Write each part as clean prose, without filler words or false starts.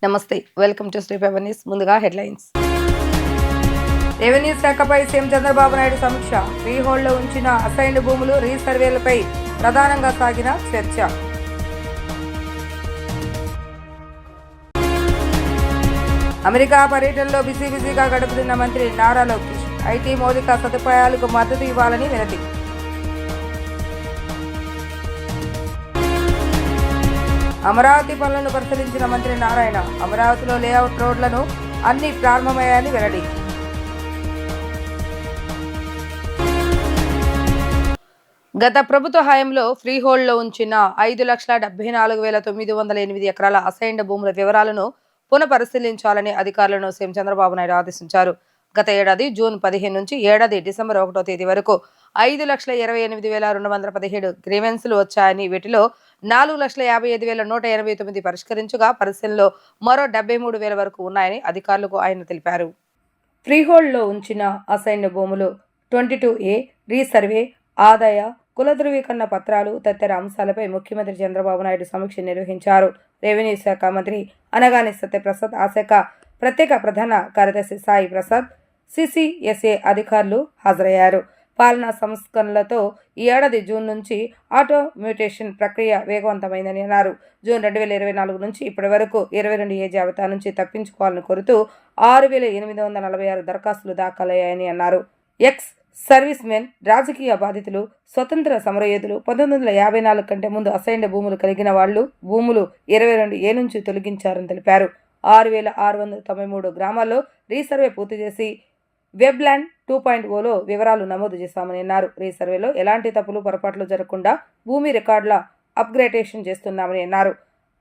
నమస్తే, welcome to Shri revenue. ముందుగా headlines. Revenue శాఖపై సీఎం చంద్రబాబు నాయుడు సమీక్ష. ఫ్రీ హోల్డ్లో ఉంచిన అసైన్డ్ భూములు రీసర్వేలపై ప్రధానంగా సాగిన చర్చ. అమెరికా పర్యటనలో బిజీగా గడుపుతున్న మంత్రి నారా లోకేష్. ఐటీ మౌలిక సదుపాయాలకు మద్దతు ఇవ్వాలని వినతి. అమరావతి పనులను పరిశీలించిన మంత్రి నారాయణ. అమరావతిలో లేఅవుట్ రోడ్లను అన్ని ప్రారంభమయ్యాయని వెల్లడి. గత ప్రభుత్వ హయాంలో ఫ్రీ హోల్డ్లో ఉంచిన 5,74,908 ఎకరాల అసైన్డ్ భూముల వివరాలను పునఃపరిశీలించాలని అధికారులను సీఎం చంద్రబాబు నాయుడు ఆదేశించారు. గత ఏడాది జూన్ 15 నుంచి ఏడాది డిసెంబర్ 1వ తేదీ వరకు 5,28,217 గ్రీవెన్స్లు వచ్చాయని, వీటిలో 4,55,189 పరిష్కరించగా పరిశీలనలో మరో 73,000 వరకు ఉన్నాయని అధికారులకు ఆయన తెలిపారు. ఫ్రీహోల్డ్లో ఉంచిన అసైన్డ్ భూములు 22A రీసర్వే, ఆదాయ, కుల ధృవీకరణ పత్రాలు తదితర అంశాలపై ముఖ్యమంత్రి చంద్రబాబు నాయుడు సమీక్ష నిర్వహించారు. రెవెన్యూ శాఖ మంత్రి అనగాని సత్యప్రసాద్, ఆ శాఖ ప్రత్యేక ప్రధాన కార్యదర్శి సాయి ప్రసాద్, CCSA అధికారులు హాజరయ్యారు. పాలనా సంస్కరణలతో ఈ ఏడాది జూన్ నుంచి ఆటోమ్యూటేషన్ ప్రక్రియ వేగవంతమైందని అన్నారు. జూన్ 2024 నుంచి ఇప్పటి వరకు 22A జాబితా నుంచి తప్పించుకోవాలని కోరుతూ 6,846 దరఖాస్తులు దాఖలయ్యాయని అన్నారు. ఎక్స్ సర్వీస్ మెన్, రాజకీయ బాధితులు, స్వతంత్ర సమరయోధులు, 1954 కంటే ముందు అసైన్డ్ భూములు కలిగిన వాళ్లు భూములు 22A నుంచి తొలగించారని తెలిపారు. 6,693 గ్రామాల్లో రీసర్వే పూర్తి చేసి వెబ్ల్యాండ్ 2.0లో వివరాలు నమోదు చేశామని అన్నారు. రీసర్వేలో ఎలాంటి తప్పులు, పొరపాట్లు జరగకుండా భూమి రికార్డుల అప్గ్రేడేషన్ చేస్తున్నామని అన్నారు.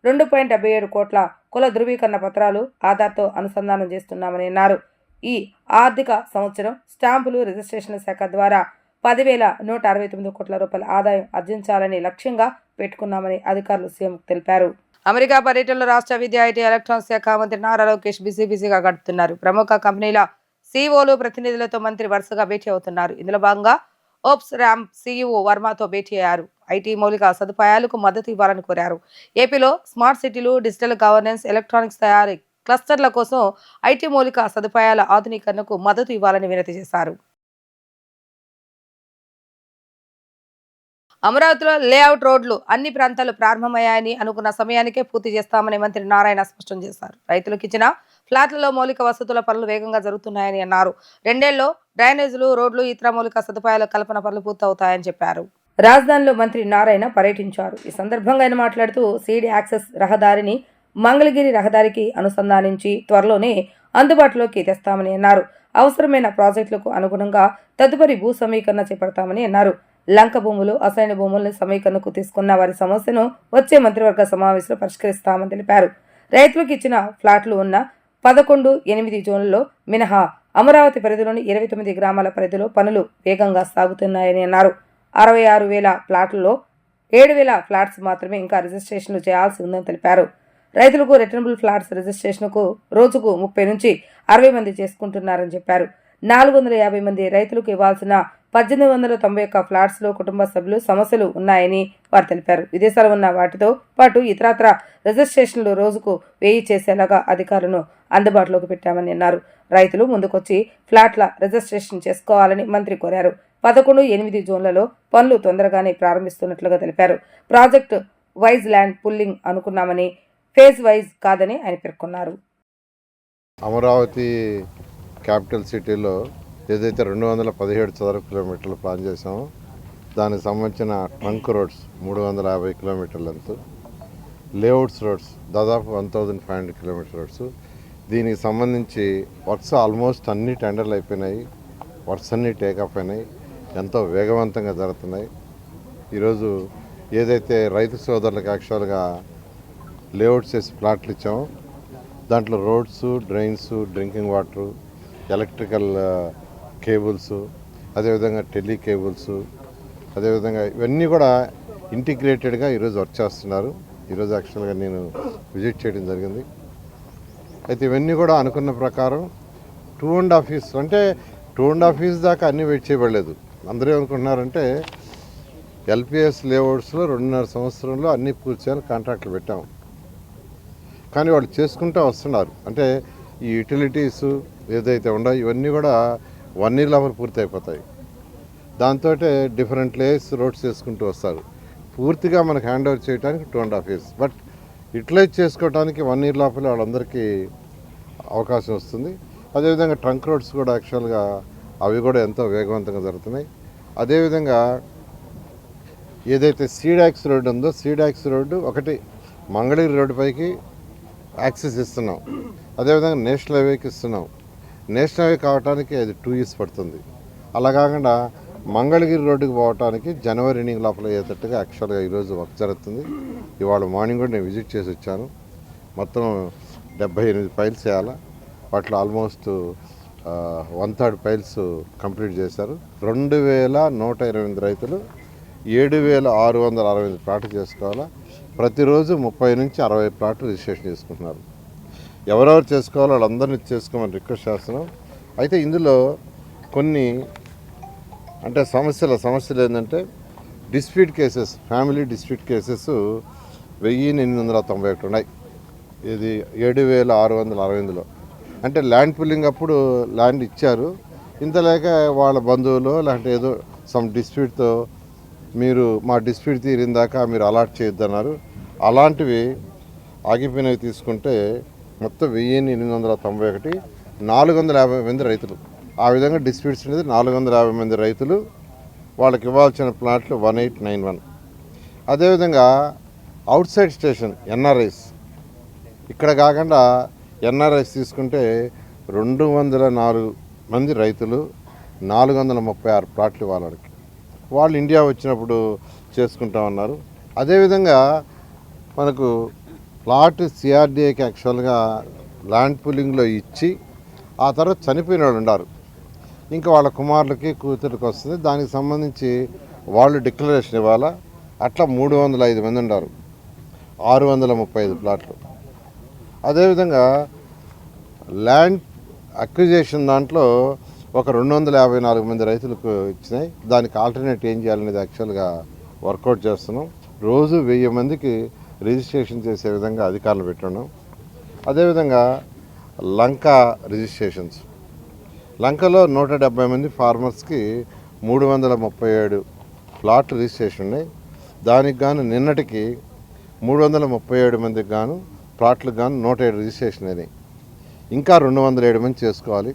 2.77 కోట్ల కుల ధృవీకరణ పత్రాలు ఆధార్తో అనుసంధానం చేస్తున్నామని అన్నారు. ఈ ఆర్థిక సంవత్సరం స్టాంపులు రిజిస్ట్రేషన్ల శాఖ ద్వారా 10,169 కోట్ల రూపాయల ఆదాయం ఆర్జించాలని లక్ష్యంగా పెట్టుకున్నామని అధికారులు సీఎం తెలిపారు. అమెరికా పర్యటనలో రాష్ట్ర విద్యా, ఐటీ, ఎలక్ట్రానిక్స్ శాఖ మంత్రి నారా లోకేష్ బిజీగా గడుపుతున్నారు. ప్రముఖ కంపెనీల CEOలు, ప్రతినిధులతో మంత్రి వరుసగా భేటీ అవుతున్నారు. ఇందులో భాగంగా ఓప్స్ ర్యాంప్ CEO వర్మతో భేటీ అయ్యారు. ఐటీ మౌలిక సదుపాయాలకు మద్దతు ఇవ్వాలని కోరారు. ఏపీలో స్మార్ట్ సిటీలు, డిజిటల్ గవర్నెన్స్, ఎలక్ట్రానిక్స్ తయారీ క్లస్టర్ల కోసం ఐటీ మౌలిక సదుపాయాల ఆధునీకరణకు మద్దతు ఇవ్వాలని వినతి చేశారు. అమరావతిలో లేఅవుట్ రోడ్లు అన్ని ప్రాంతాలు ప్రారంభమయ్యాయని, అనుకున్న సమయానికే పూర్తి చేస్తామని మంత్రి నారాయణ స్పష్టం చేశారు. రైతులకు ఇచ్చిన ఫ్లాట్లలో మౌలిక వసతుల పనులు వేగంగా జరుగుతున్నాయని అన్నారు. 2 ఏళ్లలో డ్రైనేజీలు, రోడ్లు, ఇతర మౌలిక సదుపాయాల కల్పన పనులు పూర్తవుతాయని చెప్పారు. రాజధానిలో మంత్రి నారాయణ పర్యటించారు. ఈ సందర్భంగా ఆయన మాట్లాడుతూ సీడీ యాక్సెస్ రహదారిని మంగళగిరి రహదారికి అనుసంధానించి త్వరలోనే అందుబాటులోకి తెస్తామని అన్నారు. అవసరమైన ప్రాజెక్టులకు అనుగుణంగా తదుపరి భూ సమీకరణ చేపడతామని అన్నారు. లంక భూములు, అసైన్ భూములను సమీకరణకు తీసుకున్న వారి సమస్యను వచ్చే మంత్రివర్గ సమావేశంలో పరిష్కరిస్తామని తెలిపారు. రైతులకు ఇచ్చిన ఫ్లాట్లు ఉన్న 11-8 జోన్లలో మినహా అమరావతి పరిధిలోని 29 గ్రామాల పరిధిలో పనులు వేగంగా సాగుతున్నాయని అన్నారు. 66,000 ఫ్లాట్లలో 7,000 ఫ్లాట్స్ మాత్రమే ఇంకా రిజిస్ట్రేషన్లు చేయాల్సి ఉందని తెలిపారు. రైతులకు రిటర్నబుల్ ఫ్లాట్స్ రిజిస్ట్రేషన్కు రోజుకు 30 నుంచి 60 మంది చేసుకుంటున్నారని చెప్పారు. 450 మంది రైతులకు ఇవ్వాల్సిన 1,891 ఫ్లాట్స్లో కుటుంబ సభ్యులు సమస్యలు ఉన్నాయని వారు తెలిపారు. విదేశాలు ఉన్న వాటితో పాటు ఇతరత్ర రిజిస్ట్రేషన్లు రోజుకు 1000 చేసేలాగా అధికారులను అందుబాటులోకి పెట్టామని అన్నారు. రైతులు ముందుకొచ్చి ఫ్లాట్ల రిజిస్ట్రేషన్ చేసుకోవాలని మంత్రి కోరారు. 11-8 జోన్లలో పనులు తొందరగానే ప్రారంభిస్తున్నట్లుగా తెలిపారు. ప్రాజెక్టు వైజ్ ల్యాండ్ పుల్లింగ్ అనుకున్నామని, ఫేజ్ వైజ్ కాదని ఆయన పేర్కొన్నారు. అమరావతి క్యాపిటల్ సిటీలో ఏదైతే 217 చదరపు కిలోమీటర్లు ప్లాన్ చేసామో దానికి సంబంధించిన ట్రంక్ రోడ్స్ 350 కిలోమీటర్ల లెంత్, లేఅవుట్స్ రోడ్స్ దాదాపు 1,500 కిలోమీటర్ రోడ్స్. దీనికి సంబంధించి వర్క్స్ ఆల్మోస్ట్ అన్ని టెండర్లు అయిపోయినాయి. వర్క్స్ అన్నీ టేకప్ అయినాయి, ఎంతో వేగవంతంగా జరుగుతున్నాయి. ఈరోజు ఏదైతే రైతు సోదరులకు యాక్చువల్గా లేఅవుట్స్ వేసి ప్లాట్లు ఇచ్చామో దాంట్లో roads, drains, drinking water, electrical cables, అదేవిధంగా టెలి కేబుల్స్, అదేవిధంగా ఇవన్నీ కూడా ఇంటిగ్రేటెడ్గా ఈరోజు వర్క్ చేస్తున్నారు. ఈరోజు యాక్చువల్గా నేను విజిట్ చేయడం జరిగింది. అయితే ఇవన్నీ కూడా అనుకున్న ప్రకారం 2.5 years అంటే 2.5 years దాకా అన్నీ వెయిట్ చేయబడలేదు. అందరూ ఏమనుకుంటున్నారంటే LPS లేఅవుట్స్లో 2.5 సంవత్సరంలో అన్నీ పూర్తి చేయాలని కాంట్రాక్ట్లు పెట్టాము. కానీ వాళ్ళు చేసుకుంటూ వస్తున్నారు. అంటే ఈ యూటిలిటీస్ ఏదైతే ఉన్నాయో ఇవన్నీ కూడా 1 year లోపల పూర్తి అయిపోతాయి. దాంతో డిఫరెంట్ లేయర్స్ రోడ్స్ చేసుకుంటూ వస్తారు. పూర్తిగా మనకు హ్యాండ్ ఓవర్ చేయడానికి 2.5 years. బట్ యూటిలైజ్ చేసుకోవడానికి 1 year లోపల వాళ్ళందరికీ అవకాశం వస్తుంది. అదేవిధంగా ట్రంక్ రోడ్స్ కూడా యాక్చువల్గా అవి కూడా ఎంతో వేగవంతంగా జరుగుతున్నాయి. అదేవిధంగా ఏదైతే సీడాక్స్ రోడ్డు ఉందో సీడాక్స్ రోడ్డు ఒకటి మంగళగిరి రోడ్డు పైకి యాక్సెస్ ఇస్తున్నాం. అదేవిధంగా నేషనల్ హైవేకి ఇస్తున్నాం. నేషనల్ హైవే కావడానికి అది 2 years పడుతుంది. అలా కాకుండా మంగళగిరి రోడ్డుకి పోవడానికి జనవరి ఎండింగ్ లోపల అయ్యేటట్టుగా యాక్చువల్గా ఈరోజు వర్క్ జరుగుతుంది. ఇవాళ మార్నింగ్ కూడా నేను విజిట్ చేసి వచ్చాను. మొత్తం 78 piles వేయాలి. వాటిలో ఆల్మోస్ట్ 1/3 piles కంప్లీట్ చేశారు. 2128 రైతులు 7668 ప్లాట్లు చేసుకోవాలా. ప్రతిరోజు 30 నుంచి 60 ప్లాట్లు రిజిస్ట్రేషన్ చేసుకుంటున్నారు. ఎవరెవరు చేసుకోవాలో వాళ్ళందరినీ చేసుకోమని రిక్వెస్ట్ చేస్తున్నాం. అయితే ఇందులో కొన్ని అంటే సమస్యలు ఏంటంటే dispute cases, family dispute cases 1891 ఉన్నాయి. ఇది 7668లో అంటే ల్యాండ్ పుల్లింగ్ అప్పుడు ల్యాండ్ ఇచ్చారు. ఇంత లేక వాళ్ళ బంధువులు లేదంటే ఏదో సమ్ డిస్ప్యూట్తో మీరు మా డిస్ప్యూట్ తీరిందాక మీరు అలాట్ చేయొద్దన్నారు. అలాంటివి ఆగిపోయినవి తీసుకుంటే మొత్తం 1891 450 రైతులు ఆ విధంగా డిస్ప్యూట్స్ అనేది 450 రైతులు వాళ్ళకి ఇవ్వాల్సిన ప్లాట్లు 1891. అదేవిధంగా అవుట్ సైడ్ స్టేషన్ ఎన్ఆర్ఐస్ ఇక్కడ కాకుండా ఎన్ఆర్ఐస్ తీసుకుంటే 204 మంది రైతులు 436 ప్లాట్లు ఇవ్వాలి. వాళ్ళు ఇండియా వచ్చినప్పుడు చేసుకుంటామన్నారు. అదేవిధంగా మనకు ప్లాట్ సిఆర్డీఏకి యాక్చువల్గా ల్యాండ్ పూలింగ్లో ఇచ్చి ఆ తర్వాత చనిపోయిన వాళ్ళు ఉన్నారు. ఇంకా వాళ్ళ కుమారులకి కూతురికి వస్తుంది. దానికి సంబంధించి వాళ్ళు డిక్లరేషన్ ఇవ్వాలా. అట్లా 305 మంది ఉన్నారు, 635 ప్లాట్లు. అదేవిధంగా ల్యాండ్ అక్విజేషన్ దాంట్లో ఒక 254 మంది రైతులకు ఇచ్చినాయి. దానికి ఆల్టర్నేట్ ఏం చేయాలనేది యాక్చువల్గా వర్కౌట్ చేస్తున్నాం. రోజు 1000 మందికి రిజిస్ట్రేషన్ చేసే విధంగా అధికారులు పెట్టున్నాం. అదేవిధంగా లంక రిజిస్ట్రేషన్స్, లంకలో 170 మంది ఫార్మర్స్కి 337 ప్లాట్లు రిజిస్ట్రేషన్ ఉన్నాయి. దానికి గాను నిన్నటికి 337 మందికి గాను ప్లాట్లకు గాను 107 రిజిస్ట్రేషన్ అయినాయి. ఇంకా 207 మంది చేసుకోవాలి.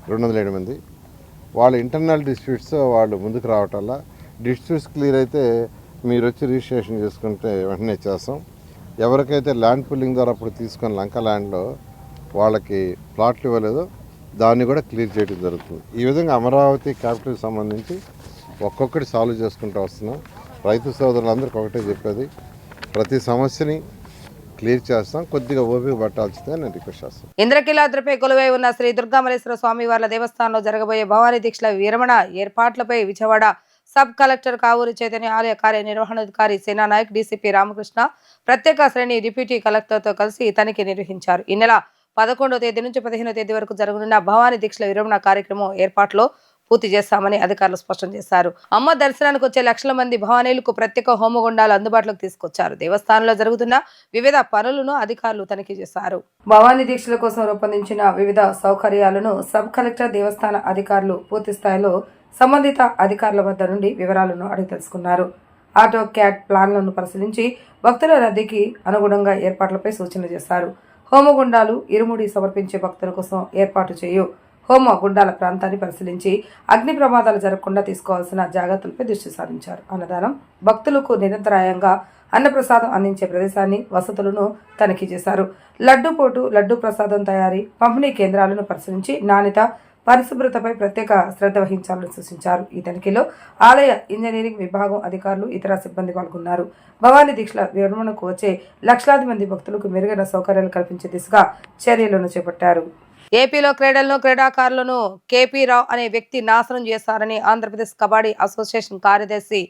207 మంది వాళ్ళ ఇంటర్నల్ డిస్ప్యూట్స్ వాళ్ళు ముందుకు రావటంలా. డిస్ప్యూట్స్ క్లియర్ అయితే మీరు వచ్చి రిజిస్ట్రేషన్ చేసుకుంటే వెంటనే చేస్తాం. ఎవరికైతే ల్యాండ్ పుల్లింగ్ ద్వారా అప్పుడు తీసుకొని లంక ల్యాండ్లో వాళ్ళకి ప్లాట్లు ఇవ్వలేదో దాన్ని కూడా క్లియర్ చేయడం జరుగుతుంది. ఈ విధంగా అమరావతి క్యాపిటల్కి సంబంధించి ఒక్కొక్కటి సాల్వ్ చేసుకుంటూ వస్తున్నాం. రైతు సోదరులందరికీ ఒకటే చెప్పేది, ప్రతి సమస్యని క్లియర్ చేస్తాం. కొద్దిగా ఓపిక పట్టాల్సిందే నేను రిక్వెస్ట్ చేస్తాను. ఇంద్రకీలాద్రిపై కొలువై ఉన్న శ్రీ దుర్గామల్లేశ్వర స్వామి వార్ల దేవస్థానంలో జరగబోయే భవానీ దీక్షల విరమణ ఏర్పాట్లపై విజయవాడ సబ్ కలెక్టర్ కావూరి చైతన్య, ఆలయ కార్యనిర్వహణాధికారి సేనానాయక్, డీసీపీ రామకృష్ణ ప్రత్యేక శ్రేణి డిప్యూటీ కలెక్టర్తో కలిసి తనిఖీ నిర్వహించారు. ఈ నెల 11వ తేదీ నుంచి 15వ తేదీ వరకు జరగనున్న భవానీ దీక్షల విరమణ కార్యక్రమం ఏర్పాట్లో పూర్తి చేస్తామని అధికారులు స్పష్టం చేశారు. అమ్మ దర్శనానికి వచ్చే లక్షల మంది భవానీలకు ప్రత్యేక హోమగుండాలు అందుబాటులోకి తీసుకొచ్చారు. దేవస్థానంలో జరుగుతున్న వివిధ పనులను అధికారులు తనిఖీ చేశారు. భవానీ దీక్షల కోసం రూపొందించిన వివిధ సౌకర్యాలను సబ్ కలెక్టర్, దేవస్థాన అధికారులు పూర్తి స్థాయిలో సంబంధిత అధికారుల వద్ద నుండి వివరాలను అడిగి తెలుసుకున్నారు. ఆటో క్యాట్ ప్లాన్లను పరిశీలించి భక్తుల రద్దీకి అనుగుణంగా ఏర్పాట్లపై సూచనలు చేశారు. హోమగుండాలు ఇరుముడి సమర్పించే భక్తుల కోసం ఏర్పాటు చేయు హోమ గుండాల ప్రాంతాన్ని పరిశీలించి అగ్ని ప్రమాదాలు జరగకుండా తీసుకోవాల్సిన జాగ్రత్తలపై దృష్టి సారించారు. అన్నదానం, భక్తులకు నిరంతరాయంగా అన్నప్రసాదం అందించే ప్రదేశాన్ని, వసతులను తనిఖీ చేశారు. లడ్డూ ప్రసాదం తయారీ, పంపిణీ కేంద్రాలను పరిశీలించి నాణ్యత, పరిశుభ్రతపై ప్రత్యేక శ్రద్ధ వహించాలని సూచించారు. ఈ తనిఖీలో ఆలయ ఇంజనీరింగ్ విభాగం అధికారులు, ఇతర సిబ్బంది పాల్గొన్నారు. భవానీ దీక్షల విరమణకు వచ్చే లక్షలాది మంది భక్తులకు మెరుగైన సౌకర్యాలు కల్పించే దిశగా చర్యలను చేపట్టారు. ఏపీలో క్రీడాకారులను కేపీ రావు అనే వ్యక్తి నాశనం చేశారని ఆంధ్రప్రదేశ్ కబడ్డీ అసోసియేషన్ కార్యదర్శి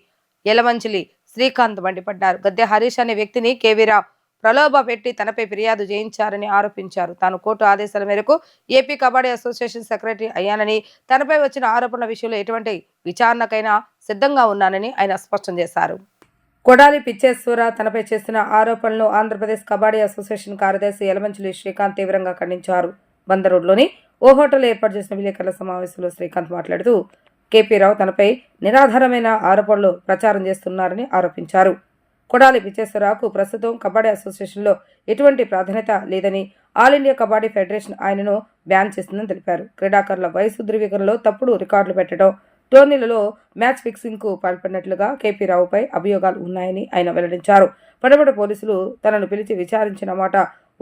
యలమంచిలి శ్రీకాంత్ మండిపడ్డారు. గద్దె హరీష్ అనే వ్యక్తిని కేవీ రావు ప్రలోభ పెట్టి తనపై ఫిర్యాదు చేయించారని ఆరోపించారు. తాను కోర్టు ఆదేశాల మేరకు ఏపీ కబడ్డీ అసోసియేషన్ సెక్రటరీ అయ్యానని, తనపై వచ్చిన ఆరోపణల విషయంలో ఎటువంటి విచారణకైనా సిద్ధంగా ఉన్నానని ఆయన స్పష్టం చేశారు. కొడాలి పిచ్చేశ్వర తనపై చేస్తున్న ఆరోపణలను ఆంధ్రప్రదేశ్ కబడ్డీ అసోసియేషన్ కార్యదర్శి యలమంచిలి శ్రీకాంత్ తీవ్రంగా ఖండించారు. బందర్ రోడ్లోని ఓ హోటల్లో ఏర్పాటు చేసిన విలేకరుల సమావేశంలో శ్రీకాంత్ మాట్లాడుతూ కేపీ రావు తనపై నిరాధారమైన ఆరోపణలు ప్రచారం చేస్తున్నారని ఆరోపించారు. కొడాలి పిచ్చేశ్వరరావుకు ప్రస్తుతం కబడ్డీ అసోసియేషన్లో ఎటువంటి ప్రాధాన్యత లేదని, ఆల్ ఇండియా కబడ్డీ ఫెడరేషన్ ఆయనను బ్యాన్ చేసిందని తెలిపారు. క్రీడాకారుల వయసు ధృవీకరణలో తప్పుడు రికార్డులు పెట్టడం, టోర్నీలలో మ్యాచ్ ఫిక్సింగ్ కు పాల్పడినట్లుగా కేపీ రావుపై అభియోగాలు ఉన్నాయని ఆయన వెల్లడించారు. పడమట పోలీసులు తనను పిలిచి విచారించిన మాట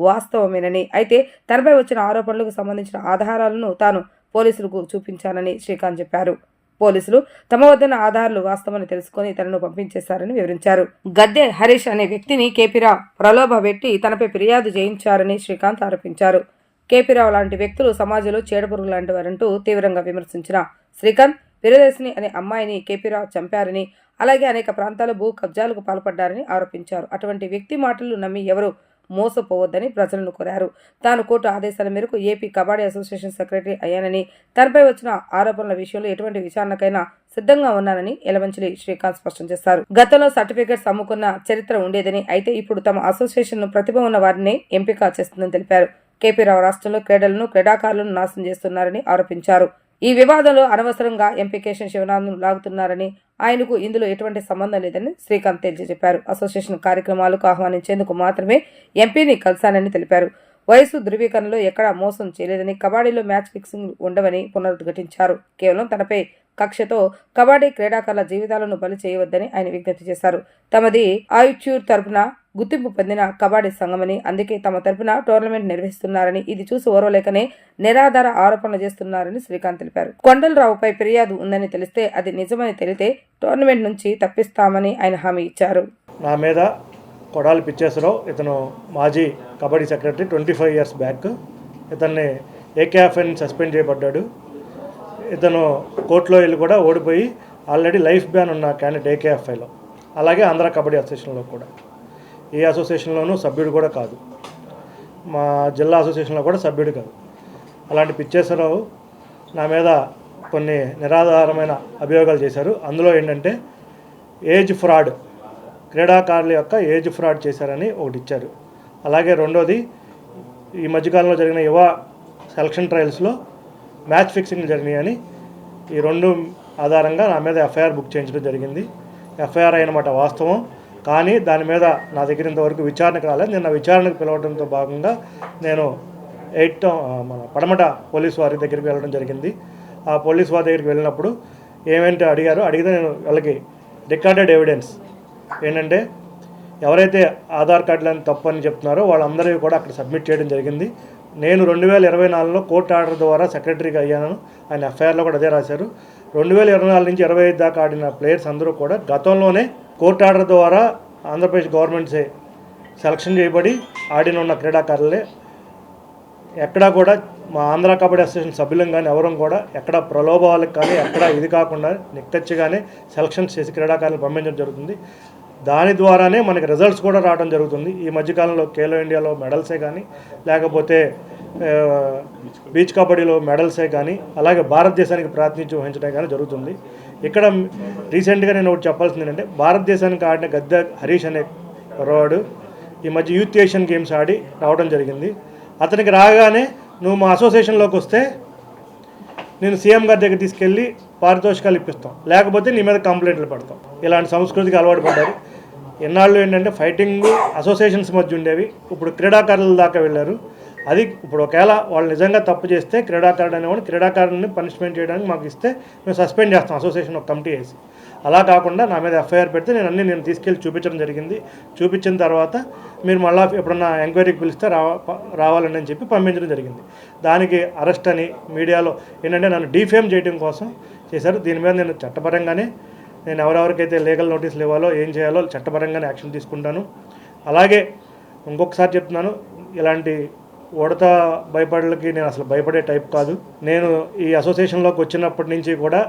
వాస్తవమేనని, అయితే తనపై వచ్చిన ఆరోపణలకు సంబంధించిన ఆధారాలను తాను పోలీసులకు చూపించానని శ్రీకాంత్ చెప్పారు. పోలీసులు తమ వద్దన్న ఆధారాలు వాస్తవమని తెలుసుకుని తనను పంపించేశారని వివరించారు. గద్దె హరీష్ అనే వ్యక్తిని కేపీరావు ప్రలోభపెట్టి తనపై ఫిర్యాదు చేయించారని శ్రీకాంత్ ఆరోపించారు. కేపీరావు లాంటి వ్యక్తులు సమాజంలో చీడపురుగు లాంటి వారంటూ తీవ్రంగా విమర్శించిన శ్రీకాంత్ ప్రియదర్శిని అనే అమ్మాయిని కేపీరావు చంపారని, అలాగే అనేక ప్రాంతాల్లో భూ కబ్జాలకు పాల్పడ్డారని ఆరోపించారు. అటువంటి వ్యక్తి మాటలు నమ్మి ఎవరు మోసపోవద్దని ప్రజలను కోరారు. తాను కోర్టు ఆదేశాల మేరకు ఏపీ కబడ్డీ అసోసియేషన్ సెక్రటరీ అయ్యానని, తనపై వచ్చిన ఆరోపణల విషయంలో ఎటువంటి విచారణకైనా సిద్ధంగా ఉన్నానని యలమంచిలి శ్రీకాంత్ స్పష్టం చేశారు. గతంలో సర్టిఫికెట్స్ అమ్ముకున్న చరిత్ర ఉండేదని, అయితే ఇప్పుడు తమ అసోసియేషన్ ప్రతిభ ఉన్న వారిని ఎంపిక చేస్తుందని తెలిపారు. కేపీ రావు రాష్ట్రంలో క్రీడలను, క్రీడాకారులను నాశనం చేస్తున్నారని ఆరోపించారు. ఈ వివాదంలో అనవసరంగా ఎంపీ కేశవ్ శివనాథ్ను లాగుతున్నారని, ఆయనకు ఇందులో ఎటువంటి సంబంధం లేదని శ్రీకాంత్ తేల్చి చెప్పారు. అసోసియేషన్ కార్యక్రమాలకు ఆహ్వానించేందుకు మాత్రమే ఎంపీని కలిశానని తెలిపారు. వయసు ధృవీకరణలో ఎక్కడా మోసం చేయలేదని, కబడ్డీలో మ్యాచ్ ఫిక్సింగ్ ఉండవని పునరుద్ఘాటించారు. కేవలం తనపై కక్షతో కబడ్డీ క్రీడాకారుల జీవితాలను బలి చేయవద్దని ఆయన విజ్ఞప్తి చేశారు. తమది ఆయుష్యూర్ తరపున గుర్తింపు పొందిన కబడ్డీ సంఘమని, అందుకే తమ తరపున టోర్నమెంట్ నిర్వహిస్తున్నారని, ఇది చూసి ఓర్వలేకనే నిరాధార ఆరోపణలు చేస్తున్నారని శ్రీకాంత్ తెలిపారు. కొండలరావుపై ఫిర్యాదు ఉందని తెలిస్తే, అది నిజమని తెలితే టోర్నమెంట్ నుంచి తప్పిస్తామని ఆయన హామీ ఇచ్చారు. నా మీద కొడాలి పిచ్చేశ్వరరావు, ఇతను మాజీ కబడ్డీ సెక్రటరీ, 25 years బ్యాక్ ఇతన్ని ఏకేఎఫ్ఐ సస్పెండ్ చేయబడ్డాడు. ఇతను కోర్టులో వెళ్ళి కూడా ఓడిపోయి ఆల్రెడీ లైఫ్ బ్యాన్ ఉన్న క్యాండిడేట్ ఏకేఎఫ్ఐలో, అలాగే ఆంధ్ర కబడ్డీ అసోసియేషన్లో కూడా. ఏ అసోసియేషన్లోనూ సభ్యుడు కూడా కాదు, మా జిల్లా అసోసియేషన్లో కూడా సభ్యుడు కాదు. అలాంటి పిచ్చేశ్వరరావు నా మీద కొన్ని నిరాధారమైన అభియోగాలు చేశారు. అందులో ఏంటంటే ఏజ్ ఫ్రాడ్, క్రీడాకారుల యొక్క ఏజ్ ఫ్రాడ్ చేశారని ఒకటి ఇచ్చారు. అలాగే రెండోది, ఈ మధ్యకాలంలో జరిగిన యువ సెలక్షన్ ట్రయల్స్లో మ్యాచ్ ఫిక్సింగ్ జరిగినాయని, ఈ రెండు ఆధారంగా నా మీద ఎఫ్ఐఆర్ బుక్ చేయించడం జరిగింది. ఎఫ్ఐఆర్ అయినమాట వాస్తవం, కానీ దాని మీద నా దగ్గర ఇంతవరకు విచారణకు రాలేదు. నిన్న విచారణకు పిలవడంతో భాగంగా నేను మన పడమట పోలీసు వారి దగ్గరికి వెళ్ళడం జరిగింది. ఆ పోలీసు వారి దగ్గరికి వెళ్ళినప్పుడు ఏమేంటి అడిగారో, అడిగితే నేను వాళ్ళకి రికార్డెడ్ ఎవిడెన్స్ ఏంటంటే ఎవరైతే ఆధార్ కార్డులను తప్పు అని చెప్తున్నారో వాళ్ళందరికీ కూడా అక్కడ సబ్మిట్ చేయడం జరిగింది. నేను 2024లో కోర్టు ఆర్డర్ ద్వారా సెక్రటరీగా అయ్యాను. ఆయన ఎఫ్ఐఆర్లో కూడా అదే రాశారు. 2024 నుంచి 25 దాకా ఆడిన ప్లేయర్స్ అందరూ కూడా గతంలోనే కోర్టు ఆర్డర్ ద్వారా ఆంధ్రప్రదేశ్ గవర్నమెంట్సే సెలక్షన్ చేయబడి ఆడిన ఉన్న క్రీడాకారులే. ఎక్కడా కూడా మా ఆంధ్ర కబడ్డీ అసోసియేషన్ సభ్యులం కానీ ఎవరం కూడా ఎక్కడ ప్రలోభాలకు కానీ ఎక్కడ ఇది కాకుండా నిక్కచ్చిగానే సెలక్షన్స్ చేసి క్రీడాకారులు పంపించడం జరుగుతుంది. దాని ద్వారానే మనకి రిజల్ట్స్ కూడా రావడం జరుగుతుంది. ఈ మధ్యకాలంలో ఖేలో ఇండియాలో మెడల్సే కానీ, లేకపోతే బీచ్ కబడ్డీలో మెడల్సే కానీ, అలాగే భారతదేశానికి ప్రాతినిధ్యం వహించడం కానీ జరుగుతుంది. ఇక్కడ రీసెంట్గా నేను ఒకటి చెప్పాల్సింది ఏంటంటే, భారతదేశానికి ఆడిన గద్దె హరీష్ అనే కుర్రవాడు ఈ మధ్య యూత్ ఏషియన్ గేమ్స్ ఆడి రావడం జరిగింది. అతనికి రాగానే నువ్వు మా అసోసియేషన్లోకి వస్తే నేను సీఎం గారి దగ్గర తీసుకెళ్ళి పారితోషికాలు ఇప్పిస్తాం, లేకపోతే నీ మీద కంప్లైంట్లు పెడతాం. ఇలాంటి సంస్కృతికి అలవాటు పడ్డారు. ఎన్నాళ్ళు ఏంటంటే ఫైటింగ్ అసోసియేషన్స్ మధ్య ఉండేవి, ఇప్పుడు క్రీడాకారుల దాకా వెళ్ళారు. అది ఇప్పుడు ఒకవేళ వాళ్ళు నిజంగా తప్పు చేస్తే క్రీడాకారుడు అనేవాడు క్రీడాకారుని పనిష్మెంట్ చేయడానికి మాకు ఇస్తే మేము సస్పెండ్ చేస్తాం అసోసియేషన్ ఒక కమిటీ వేసి. అలా కాకుండా నా మీద ఎఫ్ఐఆర్ పెడితే నేను తీసుకెళ్ళి చూపించడం జరిగింది. చూపించిన తర్వాత మీరు మళ్ళీ ఎప్పుడన్నా ఎంక్వైరీకి పిలిస్తే రావాలని అని చెప్పి పంపించడం జరిగింది. దానికి అరెస్ట్ అని మీడియాలో ఏంటంటే నన్ను డిఫేమ్ చేయడం కోసం చేశారు. దీని మీద నేను చట్టపరంగానే నేను ఎవరెవరికైతే లీగల్ నోటీసులు ఇవ్వాలో ఏం చేయాలో చట్టపరంగానే యాక్షన్ తీసుకుంటాను. అలాగే ఇంకొకసారి చెప్తున్నాను, ఇలాంటి ఉడత భయపడలకి నేను అసలు భయపడే టైప్ కాదు. నేను ఈ అసోసియేషన్లోకి వచ్చినప్పటి నుంచి కూడా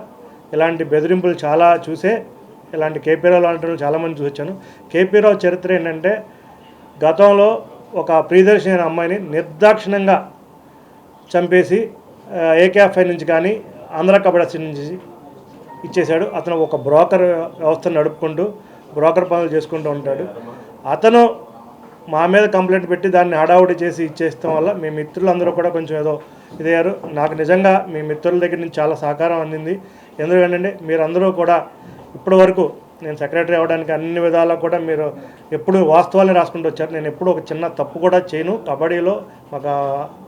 ఇలాంటి బెదిరింపులు చాలా చూసే, ఇలాంటి కేపీ రావు లాంటి వాళ్ళు చాలామంది చూసొచ్చాను. కేపీ రావు చరిత్ర ఏంటంటే, గతంలో ఒక ప్రియదర్శిని అనే అమ్మాయిని నిర్దాక్షిణ్యంగా చంపేసి ఏకేఎఫ్ఐ నుంచి కానీ ఆంధ్ర కబడ్డీ నుంచి ఇచ్చేశాడు. అతను ఒక బ్రోకర్ వ్యవస్థను నడుపుకుంటూ బ్రోకర్ పనులు చేసుకుంటూ ఉంటాడు. అతను మా మీద కంప్లైంట్ పెట్టి దాన్ని హడావుడి చేసి ఇచ్చేస్తాం వల్ల మీ మిత్రులందరూ కూడా కొంచెం ఏదో ఇదయ్యారు. నాకు నిజంగా మీ మిత్రుల దగ్గర నుంచి చాలా సహకారం అందింది. ఎందుకంటే మీరందరూ కూడా ఇప్పటి వరకు నేను సెక్రటరీ అవ్వడానికి అన్ని విధాలా కూడా మీరు ఎప్పుడు వాస్తవాన్ని రాసుకుంటూ వచ్చారు. నేను ఎప్పుడు ఒక చిన్న తప్పు కూడా చేయను. కబడ్డీలో మాకు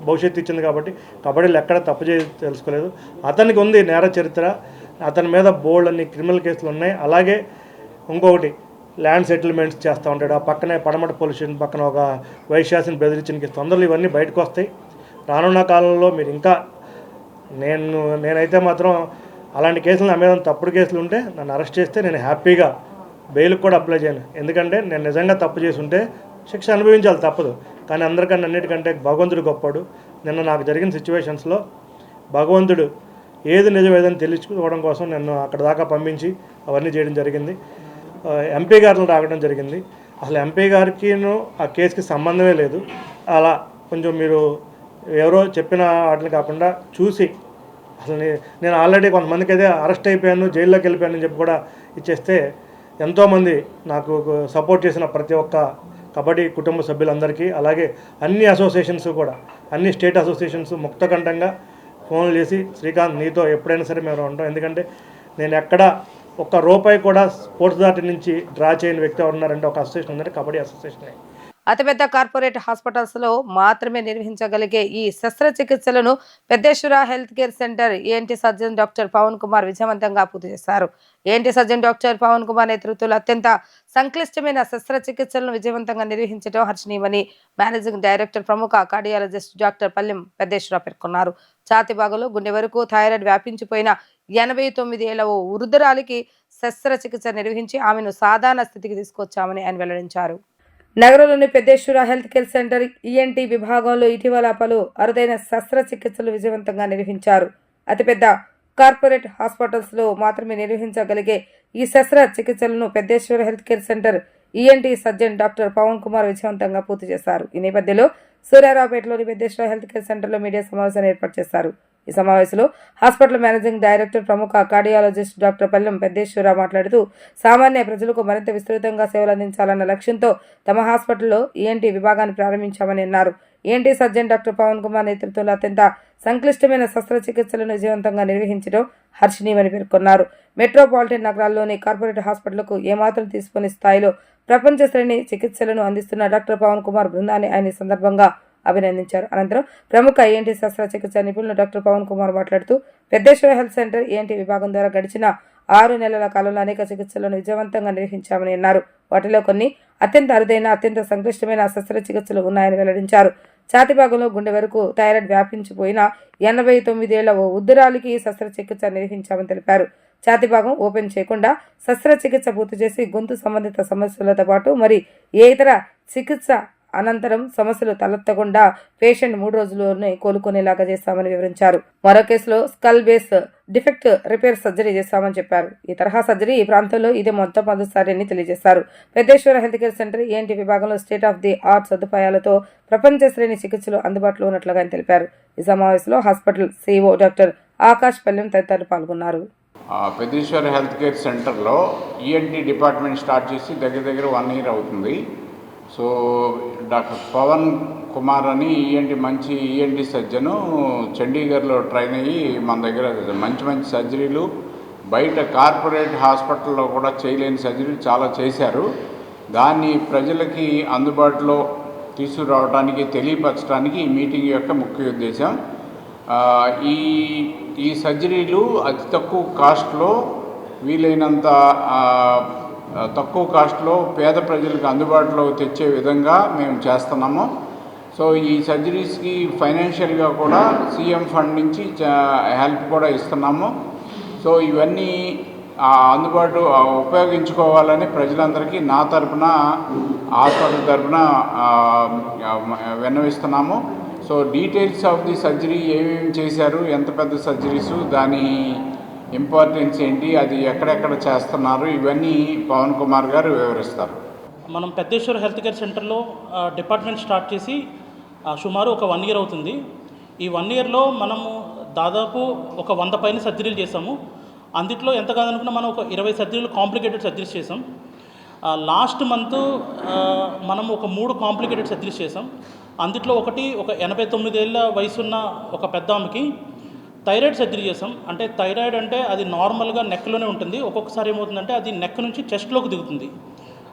భవిష్యత్తు ఇచ్చింది కాబట్టి కబడ్డీలో ఎక్కడ తప్పు తెలుసుకోలేదు. అతనికి ఉంది నేర చరిత్ర, అతని మీద బోల్డ్ అన్ని క్రిమినల్ కేసులు ఉన్నాయి. అలాగే ఇంకొకటి ల్యాండ్ సెటిల్మెంట్స్ చేస్తూ ఉంటాడు. ఆ పక్కనే పడమట పోలీస్ స్టేషన్ పక్కన ఒక వైశ్యాసిని బెదిరించిన కేసు. తొందరలో ఇవన్నీ బయటకు వస్తాయి. రానున్న కాలంలో మీరు ఇంకా నేనైతే మాత్రం అలాంటి కేసులు నా మీద తప్పుడు కేసులు ఉంటే నన్ను అరెస్ట్ చేస్తే నేను హ్యాపీగా బెయిల్కి కూడా అప్లై చేయను. ఎందుకంటే నేను నిజంగా తప్పు చేసి ఉంటే శిక్ష అనుభవించాలి, తప్పదు. కానీ అందరికన్నా అన్నిటికంటే భగవంతుడు గొప్పడు. నిన్న నాకు జరిగిన సిచ్యువేషన్స్లో భగవంతుడు ఏది నిజం ఏదని తెలుసుకోవడం కోసం నన్ను అక్కడ దాకా పంపించి అవన్నీ చేయడం జరిగింది. ఎంపీ గారిని రావడం జరిగింది. అసలు ఎంపీ గారికిను ఆ కేసుకి సంబంధమే లేదు. అలా కొంచెం మీరు ఎవరో చెప్పిన వాటిని కాకుండా చూసి అసలు నేను ఆల్రెడీ కొంతమందికి అయితే అరెస్ట్ అయిపోయాను, జైల్లోకి వెళ్ళిపోయాను అని చెప్పి కూడా ఇచ్చేస్తే ఎంతోమంది నాకు సపోర్ట్ చేసిన ప్రతి ఒక్క కబడ్డీ కుటుంబ సభ్యులందరికీ, అలాగే అన్ని అసోసియేషన్స్ కూడా, అన్ని స్టేట్ అసోసియేషన్స్ ముక్తకంఠంగా ఫోన్లు చేసి శ్రీకాంత్ నీతో ఎప్పుడైనా సరే మేము ఉంటాం. ఎందుకంటే నేను ఎక్కడ ఒక్క రూపాయి కూడా స్పోర్ట్స్ దాటి నుంచి డ్రా చేయని వ్యక్తి ఉన్నారంటే ఒక అసోసియేషన్ ఉందంటే కబడ్డీ అసోసియేషనే. అతిపెద్ద కార్పొరేట్ హాస్పిటల్స్లో మాత్రమే నిర్వహించగలిగే ఈ శస్త్రచికిత్సలను Peddeshwara health care centre ENT surgeon doctor Pavan Kumar విజయవంతంగా పూర్తి చేశారు. ENT surgeon doctor Pavan Kumar నేతృత్వంలో అత్యంత సంక్లిష్టమైన శస్త్రచికిత్సలను విజయవంతంగా నిర్వహించడం హర్షణీయమని మేనేజింగ్ డైరెక్టర్ ప్రముఖ కార్డియాలజిస్ట్ డాక్టర్ పల్లెం పెద్దేశ్వర పేర్కొన్నారు. ఛాతి భాగంలో గుండె వరకు థైరాయిడ్ వ్యాపించిపోయిన 89 ఏళ్ల ఓ వృద్ధురాలికి శస్త్రచికిత్స నిర్వహించి ఆమెను సాధారణ స్థితికి తీసుకొచ్చామని ఆయన వెల్లడించారు. నగరంలోని Peddeshwara health care centre ENT విభాగంలో ఇటీవల పలు అరుదైన శస్త్రచికిత్సలు విజయవంతంగా నిర్వహించారు. అతిపెద్ద కార్పొరేట్ హాస్పిటల్స్లో మాత్రమే నిర్వహించగలిగే ఈ శస్త్రచికిత్సలను Peddeshwara health care centre ENT surgeon doctor Pavan Kumar విజయవంతంగా పూర్తి చేశారు. ఈ నేపథ్యంలో సూర్యారావుపేటలోని పెద్దేశ్వర హెల్త్ కేర్ సెంటర్లో మీడియా సమావేశాన్ని ఏర్పాటు చేశారు. ఈ సమావేశంలో హాస్పిటల్ మేనేజింగ్ డైరెక్టర్ ప్రముఖ కార్డియాలజిస్ట్ డాక్టర్ పల్లెం పెద్దేశ్వర మాట్లాడుతూ సామాన్య ప్రజలకు మరింత విస్తృతంగా సేవలు అందించాలన్న లక్ష్యంతో తమ హాస్పిటల్లో ఈఎన్టీ విభాగాన్ని ప్రారంభించామని అన్నారు. ENT surgeon doctor Pavan Kumar నేతృత్వంలో అత్యంత సంక్లిష్టమైన శస్త్రచికిత్సలను విజయవంతంగా నిర్వహించడం హర్షణీయమని పేర్కొన్నారు. మెట్రోపాలిటన్ నగరాల్లోని కార్పొరేట్ హాస్పిటళ్లకు ఏమాత్రం తీసుకునే స్థాయిలో ప్రపంచ శ్రేణి చికిత్సలను అందిస్తున్న డాక్టర్ పవన్ కుమార్ బృందాన్ని ఆయన ఈ సందర్భంగా అభినందించారు. అనంతరం ప్రముఖ ఈఎన్టీ శస్త్రచికిత్స నిపుణులు డాక్టర్ పవన్ కుమార్ మాట్లాడుతూ పెద్దేశ్వర హెల్త్ సెంటర్ ఈఎన్టీ విభాగం ద్వారా గడిచిన 6 నెలల కాలంలో అనేక చికిత్సలను విజయవంతంగా నిర్వహించామని అన్నారు. వాటిలో కొన్ని అత్యంత అరుదైన అత్యంత సంక్లిష్టమైన శస్త్రచికిత్సలు ఉన్నాయని వెల్లడించారు. ఛాతి భాగంలో గుండె వరకు థైరాయిడ్ వ్యాపించిపోయిన 89 ఏళ్ల ఓ వృద్ధురాలికి శస్త్రచికిత్స నిర్వహించామని తెలిపారు. ఛాతి భాగం ఓపెన్ చేయకుండా శస్త్రచికిత్స పూర్తి చేసి గొంతు సంబంధిత సమస్యలతో పాటు మరి ఏ ఇతర చికిత్స అనంతరం సమస్యలు తలెత్తకుండా పేషెంట్ 3 రోజుల్లోనే కోలుకునేలాగా చేస్తామని వివరించారు. మరో కేసులో skull base defect repair surgery చేస్తామని చెప్పారు. ఈ తరహా సర్జరీ ఈ ప్రాంతంలో ఇదే మొదటిసారి అని తెలియజేశారు. Peddeshwara health care centre ENT విభాగంలో స్టేట్ ఆఫ్ ది ఆర్ట్ సదుపాయాలతో ప్రపంచ శ్రేణి చికిత్సలు అందుబాటులో ఉన్నట్లుగా ఆయన తెలిపారు. ఈ సమావేశంలో హాస్పిటల్ సిఇఓ డాక్టర్ ఆకాష్ పల్లెం తదితరులు పాల్గొన్నారు. పెద్దేశ్వర హెల్త్ కేర్ సెంటర్లో ఈఎన్టీ డిపార్ట్మెంట్ స్టార్ట్ చేసి దగ్గర 1 ఇయర్ అవుతుంది. సో డాక్టర్ పవన్ కుమార్ అని మంచి ఈఎన్టీ సర్జను చండీగఢ్లో ట్రైన్ అయ్యి మన దగ్గర మంచి సర్జరీలు బయట కార్పొరేట్ హాస్పిటల్లో కూడా చేయలేని సర్జరీలు చాలా చేశారు. దాన్ని ప్రజలకి అందుబాటులో తీసుకురావడానికి తెలియపరచడానికి ఈ మీటింగ్ యొక్క ముఖ్య ఉద్దేశం. ఈ సర్జరీలు అతి తక్కువ కాస్ట్లో వీలైనంత తక్కువ కాస్ట్లో పేద ప్రజలకు అందుబాటులో తెచ్చే విధంగా మేము చేస్తున్నాము. సో ఈ సర్జరీస్కి ఫైనాన్షియల్గా కూడా సీఎం ఫండ్ నుంచి హెల్ప్ కూడా ఇస్తున్నాము. సో ఇవన్నీ అందుబాటు ఉపయోగించుకోవాలని ప్రజలందరికీ నా తరపున హాస్పిటల్ తరపున విన్నవిస్తున్నాము. So details of the surgery ఏమేమి చేశారు, ఎంత పెద్ద సర్జరీసు, దాని ఇంపార్టెన్స్ ఏంటి, అది ఎక్కడెక్కడ చేస్తున్నారు, ఇవన్నీ పవన్ కుమార్ గారు వివరిస్తారు. మనం పెద్దేశ్వర హెల్త్ కేర్ సెంటర్లో డిపార్ట్మెంట్ స్టార్ట్ చేసి సుమారు ఒక 1 ఇయర్ అవుతుంది. ఈ 1 ఇయర్లో మనము దాదాపు ఒక 100 పైన సర్జరీలు చేసాము. అందుట్లో ఎంత కాదనుకున్నా మనం ఒక 20 సర్జరీలు కాంప్లికేటెడ్ సర్జరీస్ చేసాం. లాస్ట్ మంత్ మనం ఒక 3 కాంప్లికేటెడ్ సర్జరీస్ చేసాం. అందుట్లో ఒకటి ఒక 89 ఏళ్ళ వయసున్న ఒక పెద్ద ఆమెకి థైరాయిడ్ సర్జరీ చేసాం. అంటే థైరాయిడ్ అంటే అది నార్మల్గా నెక్లోనే ఉంటుంది. ఒక్కొక్కసారి ఏమవుతుందంటే అది నెక్ నుంచి చెస్ట్లోకి దిగుతుంది.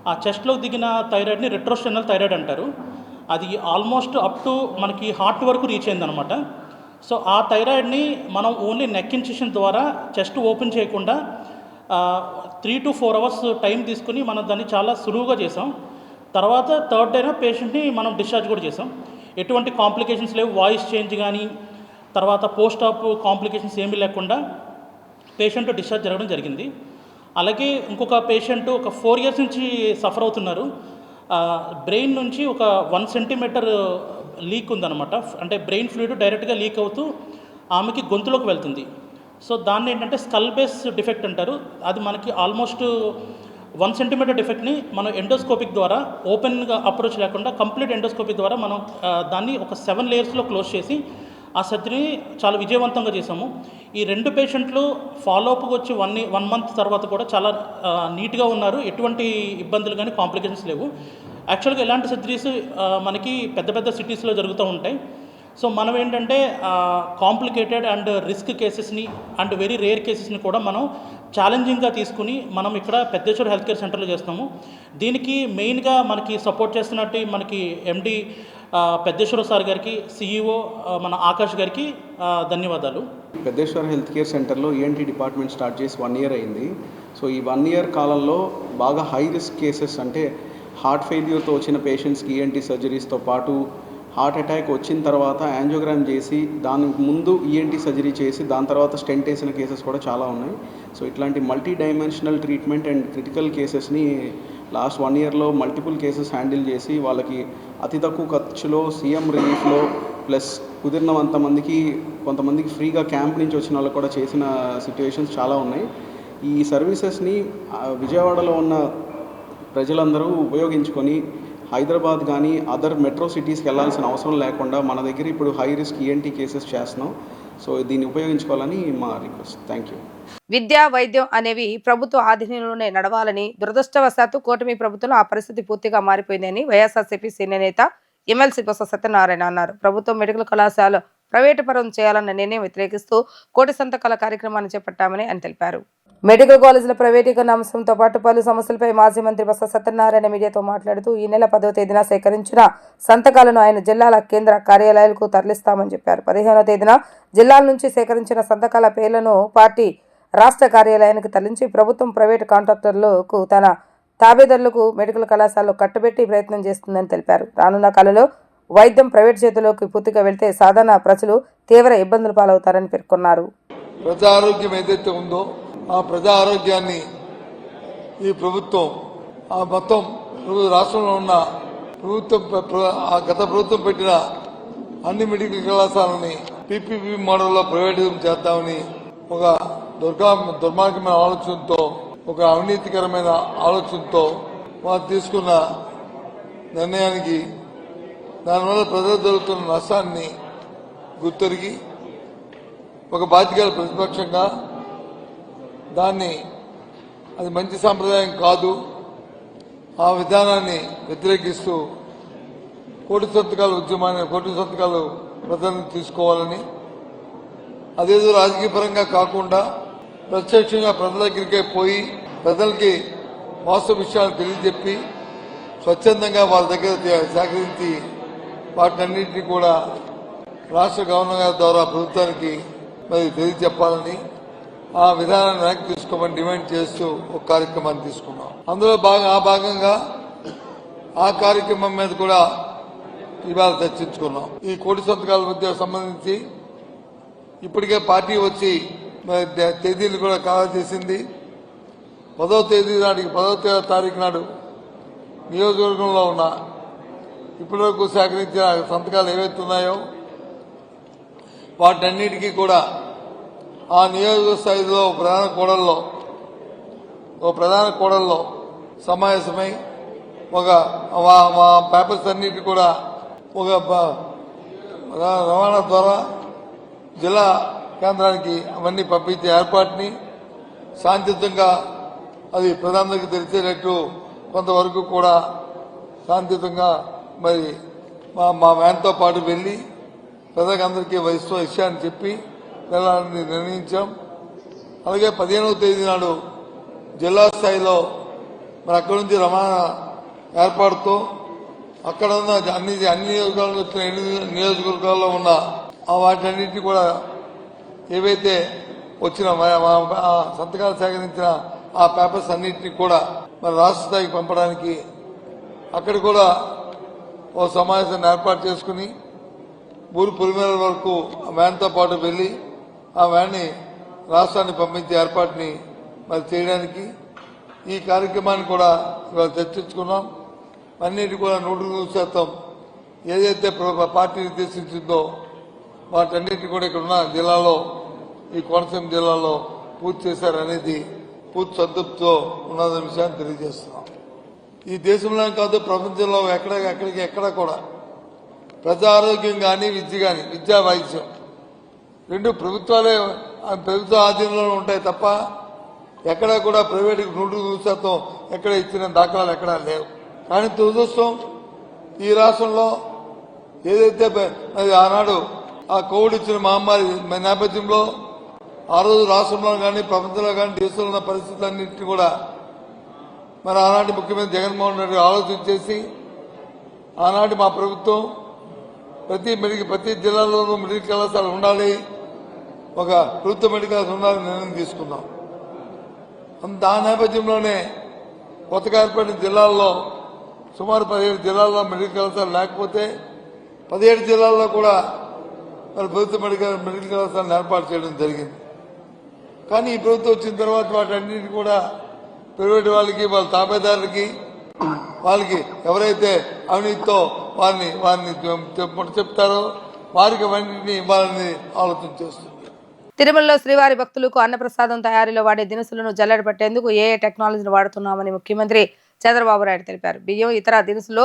ఆ చెస్ట్లోకి దిగిన థైరాయిడ్ని రెట్రోస్టెనల్ థైరాయిడ్ అంటారు. అది ఆల్మోస్ట్ అప్ టు మనకి హార్ట్ వరకు రీచ్ అయిందనమాట. సో ఆ థైరాయిడ్ని మనం ఓన్లీ నెక్ ఇన్సిషన్ ద్వారా చెస్ట్ ఓపెన్ చేయకుండా 3 to 4 hours టైం తీసుకుని మనం దాన్ని చాలా సులువుగా చేసాం. తర్వాత థర్డ్ డేన పేషెంట్ని మనం డిశ్చార్జ్ కూడా చేసాం. ఎటువంటి కాంప్లికేషన్స్ లేవు, వాయిస్ చేంజ్ కానీ తర్వాత పోస్ట్ ఆప్ కాంప్లికేషన్స్ ఏమీ లేకుండా పేషెంట్ డిశ్చార్జ్ జరగడం జరిగింది. అలాగే ఇంకొక పేషెంట్ ఒక 4 years నుంచి సఫర్ అవుతున్నారు. బ్రెయిన్ నుంచి ఒక 1 centimeter లీక్ ఉందన్నమాట. అంటే బ్రెయిన్ ఫ్లూయిడ్ డైరెక్ట్గా లీక్ అవుతూ ఆమెకి గొంతులోకి వెళ్తుంది. సో దాన్ని ఏంటంటే స్కల్ బేస్ డిఫెక్ట్ అంటారు. అది మనకి ఆల్మోస్ట్ 1 centimeter డిఫెక్ట్ని మనం ఎండోస్కోపిక్ ద్వారా ఓపెన్గా అప్రోచ్ లేకుండా కంప్లీట్ ఎండోస్కోపిక్ ద్వారా మనం దాన్ని ఒక 7 layers క్లోజ్ చేసి ఆ సర్జరీని చాలా విజయవంతంగా చేసాము. ఈ 2 పేషెంట్లు ఫాలోఅప్కి వచ్చి 1 month తర్వాత కూడా చాలా నీట్గా ఉన్నారు. ఎటువంటి ఇబ్బందులు కానీ కాంప్లికేషన్స్ లేవు. యాక్చువల్గా ఇలాంటి సర్జరీస్ మనకి పెద్ద పెద్ద సిటీస్లో జరుగుతూ ఉంటాయి. సో మనం ఏంటంటే కాంప్లికేటెడ్ అండ్ రిస్క్ కేసెస్ని అండ్ వెరీ రేర్ కేసెస్ని కూడా మనం ఛాలెంజింగ్గా తీసుకుని మనం ఇక్కడ పెద్దేశ్వర్ హెల్త్ కేర్ సెంటర్లో చేస్తాము. దీనికి మెయిన్గా మనకి సపోర్ట్ చేస్తున్నట్టు మనకి ఎండి పెద్దేశ్వర సార్ గారికి, సిఇఓ మన ఆకాష్ గారికి ధన్యవాదాలు. పెద్దేశ్వర్ హెల్త్ కేర్ సెంటర్లో ఈఎన్టీ డిపార్ట్మెంట్ స్టార్ట్ చేసి 1 year అయింది. సో ఈ 1 year కాలంలో బాగా హై రిస్క్ కేసెస్ అంటే హార్ట్ ఫెయిల్యూర్తో వచ్చిన పేషెంట్స్కి ఈఎన్టీ సర్జరీస్తో పాటు హార్ట్ అటాక్ వచ్చిన తర్వాత యాంజియోగ్రామ్ చేసి దానికి ముందు ఈఎన్టీ సర్జరీ చేసి దాని తర్వాత స్టెంట్ వేసిన కేసెస్ కూడా చాలా ఉన్నాయి. సో ఇట్లాంటి multi dimensional treatment and critical కేసెస్ని లాస్ట్ 1 yearలో మల్టిపుల్ కేసెస్ హ్యాండిల్ చేసి వాళ్ళకి అతి తక్కువ ఖర్చులో సీఎం రిలీఫ్లో ప్లస్ కుదిరినంతమందికి కొంతమందికి ఫ్రీగా క్యాంప్ నుంచి వచ్చిన వాళ్ళకి కూడా చేసిన సిట్యుయేషన్స్ చాలా ఉన్నాయి. ఈ సర్వీసెస్ని విజయవాడలో ఉన్న ప్రజలందరూ ఉపయోగించుకొని హైదరాబాద్ కానీ అదర్ మెట్రో సిటీస్కి వెళ్ళాల్సిన అవసరం లేకుండా మన దగ్గర ఇప్పుడు హై రిస్క్ ఈఎన్టీ కేసెస్ చేస్తున్నాం. సో దీన్ని ఉపయోగించుకోవాలని మా రిక్వెస్ట్. Thank you. విద్య, వైద్యం అనేవి ప్రభుత్వ ఆధీనంలోనే నడవాలని, దురదృష్టవశాత్తు కూటమి ప్రభుత్వంలో ఆ పరిస్థితి పూర్తిగా మారిపోయిందని వైఎస్ఆర్సీపీ సీనియర్ నేత ఎమ్మెల్సీ బొత్స సత్యనారాయణ అన్నారు. ప్రభుత్వం మెడికల్ కళాశాల ప్రైవేటు పరం చేయాలన్న నిర్ణయం వ్యతిరేకిస్తూ కోటి సంతకాల కార్యక్రమాన్ని చేపట్టామని ఆయన తెలిపారు. మెడికల్ కాలేజీల ప్రైవేటీకరణ అంశంతో పాటు పలు సమస్యలపై మాజీ మంత్రి బొత్స సత్యనారాయణ మీడియాతో మాట్లాడుతూ ఈ నెల 10వ తేదీన సేకరించిన సంతకాలను ఆయన జిల్లాల కేంద్ర కార్యాలయాలకు తరలిస్తామని చెప్పారు. 15వ తేదీన జిల్లాల నుంచి సేకరించిన సంతకాల పేర్లను పార్టీ రాష్ట్ర కార్యాలయానికి తరలించి ప్రభుత్వం ప్రైవేటు కాంట్రాక్టర్లకు తన తాబేదారులకు మెడికల్ కళాశాలలో కట్టబెట్టి ప్రయత్నం చేస్తుందని తెలిపారు. రానున్న కాలంలో వైద్యం ప్రైవేట్ చేతుల్లోకి పూర్తిగా వెళ్తే సాధారణ ప్రజలు తీవ్ర ఇబ్బందులు పాలవుతారని పేర్కొన్నారు. ప్రజా ఆరోగ్యం ఏదైతే ఉందో ఆ ప్రజా ఆరోగ్యాన్ని ఈ ప్రభుత్వం మొత్తం రాష్ట్రంలో ఉన్న గత ప్రభుత్వం పెట్టిన అన్ని మెడికల్ కళాశాలని పీపీపీ మోడల్లో ప్రైవేటిజం చేద్దామని ఒక దుర్మార్గమైన ఆలోచనతో, ఒక అవినీతికరమైన ఆలోచనతో వారు తీసుకున్న నిర్ణయానికి దానివల్ల ప్రజలు జరుగుతున్న నష్టాన్ని గుర్తెరిగి ఒక బాధ్యత ప్రతిపక్షంగా అది మంచి సాంప్రదాయం కాదు, ఆ విధానాన్ని వ్యతిరేకిస్తూ కోటి సంతకాలు ప్రజలను తీసుకోవాలని, అదేదో రాజకీయ పరంగా కాకుండా ప్రత్యక్షంగా ప్రజల దగ్గరికే పోయి ప్రజలకి వాస్తవ విషయాలు తెలియజెప్పి స్వచ్ఛందంగా వాళ్ళ దగ్గర సేకరించి వాటన్నింటినీ కూడా రాష్ట్ర గవర్నర్ గారి ద్వారా ప్రభుత్వానికి తెలియజెప్పాలని, ఆ విధానాన్ని వెనక్కి తీసుకోమని డిమాండ్ చేస్తూ ఒక కార్యక్రమాన్ని తీసుకున్నాం. అందులో భాగంగా ఆ కార్యక్రమం మీద కూడా ఇవాళ చర్చించుకున్నాం. ఈ కోటి సంతకాల మధ్య సంబంధించి ఇప్పటికే పార్టీ వచ్చి తేదీలు కూడా ఖరారు చేసింది. 10వ తేదీ నాటికి 10వ తారీఖు నాడు నియోజకవర్గంలో ఉన్న ఇప్పటివరకు సేకరించిన సంతకాలు ఏవైతే ఉన్నాయో వాటన్నిటికీ కూడా ఆ నియోజక స్థాయిలో ప్రధాన కోడల్లో సమావేశమై పేపర్స్ అన్నిటి కూడా ఒక రవాణా ద్వారా జిల్లా కేంద్రానికి అవన్నీ పంపించే ఏర్పాటుని శాంతియుతంగా అది ప్రధానికి తెలిసేటట్టు కొంతవరకు కూడా శాంతియుతంగా మరి మా వ్యాన్తో పాటు వెళ్ళి ప్రజలందరికీ విషయాన్ని చెప్పి వెళ్ళాలని నిర్ణయించాం. అలాగే 15వ తేదీ నాడు జిల్లా స్థాయిలో మరి అక్కడి నుంచి రవాణా ఏర్పాటుతో అక్కడ ఉన్న అన్ని నియోజకవర్గాల్లో వచ్చిన 8 నియోజకవర్గాల్లో ఉన్న వాటన్నింటినీ కూడా ఏవైతే వచ్చిన సంతకాలు సేకరించిన ఆ పేపర్స్ అన్నింటినీ కూడా మరి రాష్ట్ర స్థాయికి పంపడానికి అక్కడ కూడా ఓ సమావేశాన్ని ఏర్పాటు చేసుకుని ఊరు పొలిమేర వరకు ఆ వ్యాన్తో పాటు వెళ్ళి ఆ వ్యాన్ని రాష్ట్రాన్ని పంపించే ఏర్పాటుని మరి చేయడానికి ఈ కార్యక్రమాన్ని కూడా ఇవాళ చర్చించుకున్నాం. అన్నిటి కూడా 100% ఏదైతే పార్టీ నిర్దేశించిందో వాటన్నిటిని కూడా ఇక్కడ ఉన్న జిల్లాలో ఈ కోనసీమ జిల్లాలో పూర్తి చేశారనేది పూర్తి సంతృప్తితో ఉన్నదనే విషయాన్ని తెలియజేస్తున్నాం. ఈ దేశంలో కాదు ప్రపంచంలో ఎక్కడా కూడా ప్రజా ఆరోగ్యం కానీ విద్య కానీ విద్యా వైద్యం రెండు ప్రభుత్వ ఆధీనంలో ఉంటాయి తప్ప ఎక్కడా కూడా ప్రైవేటుకి 100% ఎక్కడ ఇచ్చిన దాఖలాలు ఎక్కడా లేవు. కానీ దురదృష్టం ఈ రాష్ట్రంలో ఏదైతే ఆనాడు ఆ కోవిడ్ ఇచ్చిన మహమ్మారి నేపథ్యంలో ఆ రోజు రాష్ట్రంలో కానీ ప్రపంచంలో కానీ దేశంలో ఉన్న పరిస్థితులన్నింటినీ కూడా మరి ఆనాటి ముఖ్యమంత్రి జగన్మోహన్ రెడ్డి ఆలోచన చేసి ఆనాటి మా ప్రభుత్వం ప్రతి జిల్లాలోనూ మెడికల్ కళాశాల ఉండాలి, ఒక ప్రభుత్వ మెడికల్ కళాశాల ఉండాలని నిర్ణయం తీసుకున్నాం. ఆ నేపథ్యంలోనే కొత్తగా ఏర్పడిన జిల్లాల్లో సుమారు 17 జిల్లాల్లో మెడికల్ కళాశాల లేకపోతే 17 జిల్లాల్లో కూడా మరి ప్రభుత్వ మెడికల్ కళాశాలను ఏర్పాటు చేయడం జరిగింది. కానీ ఈ ప్రభుత్వం వచ్చిన తర్వాత వాటన్నిటిని కూడా ప్రైవేట్ వాళ్ళకి వాళ్ళ తాబేదారులకి వాళ్ళకి ఎవరైతే అవినీతితో వారిని చెప్తారో వారికి అవన్నీ ఇవ్వాలని ఆలోచన చేస్తుంది. తిరుమలలో శ్రీవారి భక్తులకు అన్నప్రసాదం తయారీలో వాడే దినుసులను జల్లెడ పట్టేందుకు ఏఏ టెక్నాలజీని వాడుతున్నామని ముఖ్యమంత్రి చంద్రబాబు నాయుడు తెలిపారు. బియ్యం ఇతర దినుసులో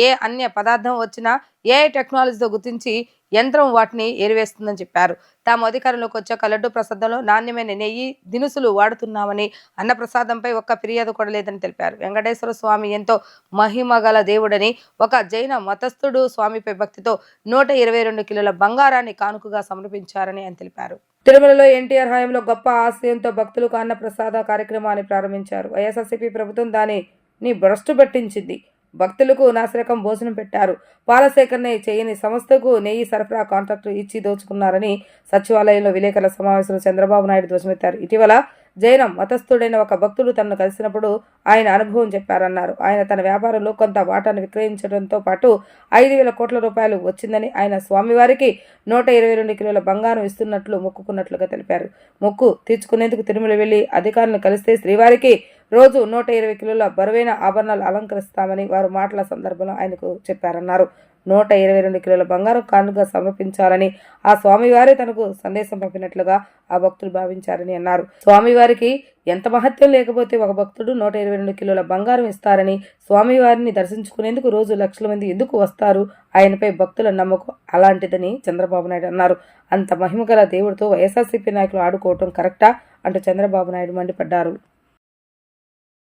ఏ అన్య పదార్థం వచ్చినా ఏఐ టెక్నాలజీతో గుర్తించి యంత్రం వాటిని ఏరివేస్తుందని చెప్పారు. తాము అధికారంలోకి వచ్చాక లడ్డు ప్రసాదంలో నాణ్యమైన నెయ్యి దినుసులు వాడుతున్నామని, అన్నప్రసాదంపై ఒక్క ఫిర్యాదు కూడా లేదని తెలిపారు. వెంకటేశ్వర స్వామి ఎంతో మహిమగల దేవుడని, ఒక జైన మతస్థుడు స్వామిపై భక్తితో 122 కిలోల బంగారాన్ని కానుకగా సమర్పించారని ఆయన తెలిపారు. తిరుమలలో ఎన్టీఆర్ హయాంలో గొప్ప ఆశయంతో భక్తులకు అన్నప్రసాద కార్యక్రమాన్ని ప్రారంభించారు. వైఎస్ఆర్సీపీ ప్రభుత్వం దానిని భ్రష్టు పట్టించింది. భక్తులకు నాసిరకం భోజనం పెట్టారు. పాల సేకరణ చేయని సంస్థకు నెయ్యి సరఫరా కాంట్రాక్టు ఇచ్చి దోచుకున్నారని సచివాలయంలో విలేకరుల సమావేశంలో చంద్రబాబు నాయుడు ధ్వజమెత్తారు. ఇటీవల జైన మతస్థుడైన ఒక భక్తుడు తనను కలిసినప్పుడు ఆయన అనుభవం చెప్పారన్నారు. ఆయన తన వ్యాపారంలో కొంత వాటాను విక్రయించడంతో పాటు 5,000 కోట్ల రూపాయలు వచ్చిందని, ఆయన స్వామివారికి 122 కిలోల బంగారం ఇస్తున్నట్లు మొక్కుకున్నట్లుగా తెలిపారు. మొక్కు తీర్చుకునేందుకు తిరుమల వెళ్లి అధికారులను కలిస్తే శ్రీవారికి రోజు 120 కిలోల బరువైన ఆభరణాలు అలంకరిస్తామని వారు మాటల సందర్భంలో ఆయనకు చెప్పారన్నారు. 122 కిలోల బంగారం కానుకగా సమర్పించాలని ఆ స్వామివారే తనకు సందేశం పంపినట్లుగా ఆ భక్తులు భావించారని అన్నారు. స్వామివారికి ఎంత మహత్యం లేకపోతే ఒక భక్తుడు 122 కిలోల బంగారం ఇస్తారని, స్వామివారిని దర్శించుకునేందుకు రోజు లక్షల మంది ఎందుకు వస్తారు? ఆయనపై భక్తుల నమ్మకం అలాంటిదని చంద్రబాబు నాయుడు అన్నారు. అంత మహిమగల దేవుడితో వైఎస్ఆర్సీపీ నాయకులు ఆడుకోవటం కరెక్టా అంటూ చంద్రబాబు నాయుడు మండిపడ్డారు.